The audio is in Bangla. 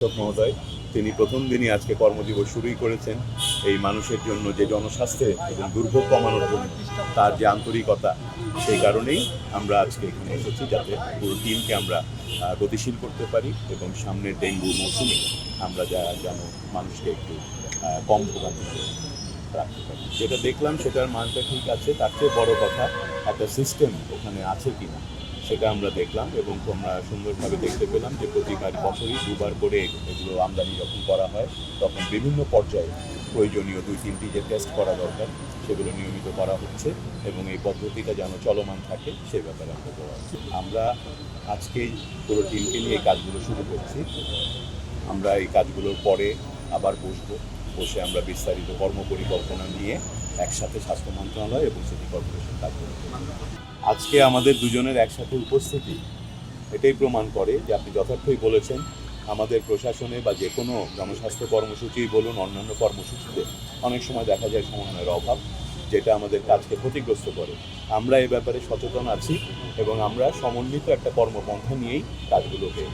মহোদয় তিনি প্রথম দিনই আজকে কর্মদিবস শুরুই করেছেন এই মানুষের জন্য, যে জনস্বাস্থ্যে এবং দুর্ভোগ কমানোর জন্য তার যে আন্তরিকতা, সেই কারণেই আমরা আজকে এখানে এসেছি, যাতে পুরো টিমকে আমরা গতিশীল করতে পারি এবং সামনের ডেঙ্গু মৌসুমে আমরা যেন মানুষকে একটু কম ভোগান্তিতে রাখতে পারি। যেটা দেখলাম সেটার মানটা ঠিক আছে, তার চেয়ে বড় কথা একটা সিস্টেম ওখানে আছে কি না সেটা আমরা দেখলাম, এবং আমরা সুন্দরভাবে দেখতে পেলাম যে প্রতিবার বছরই দুবার করে এগুলো আমদানি যখন করা হয় তখন বিভিন্ন পর্যায়ে প্রয়োজনীয় 2-3টি যে টেস্ট করা দরকার সেগুলো নিয়মিত করা হচ্ছে, এবং এই পদ্ধতিটা যেন চলমান থাকে সে ব্যাপারে আমরা বলা হচ্ছে। আমরা আজকেই পুরো টিমকে নিয়ে এই কাজগুলো শুরু করছি। আমরা এই কাজগুলোর পরে আবার বসে আমরা বিস্তারিত কর্মপরিকল্পনা নিয়ে একসাথে স্বাস্থ্য মন্ত্রণালয় এবং সিটি কর্পোরেশন কাজ করব। আজকে আমাদের দুজনের একসাথে উপস্থিতি এটাই প্রমাণ করে যে আপনি যথার্থই বলেছেন, আমাদের প্রশাসনে বা যে কোনো জনস্বাস্থ্য কর্মসূচি বলুন, অন্যান্য কর্মসূচিতে অনেক সময় দেখা যায় সমন্বয়ের অভাব, যেটা আমাদের কাজকে ক্ষতিগ্রস্ত করে। আমরা এ ব্যাপারে সচেতন আছি এবং আমরা সমন্বিত একটা কর্মপন্থা নিয়েই কাজগুলোকে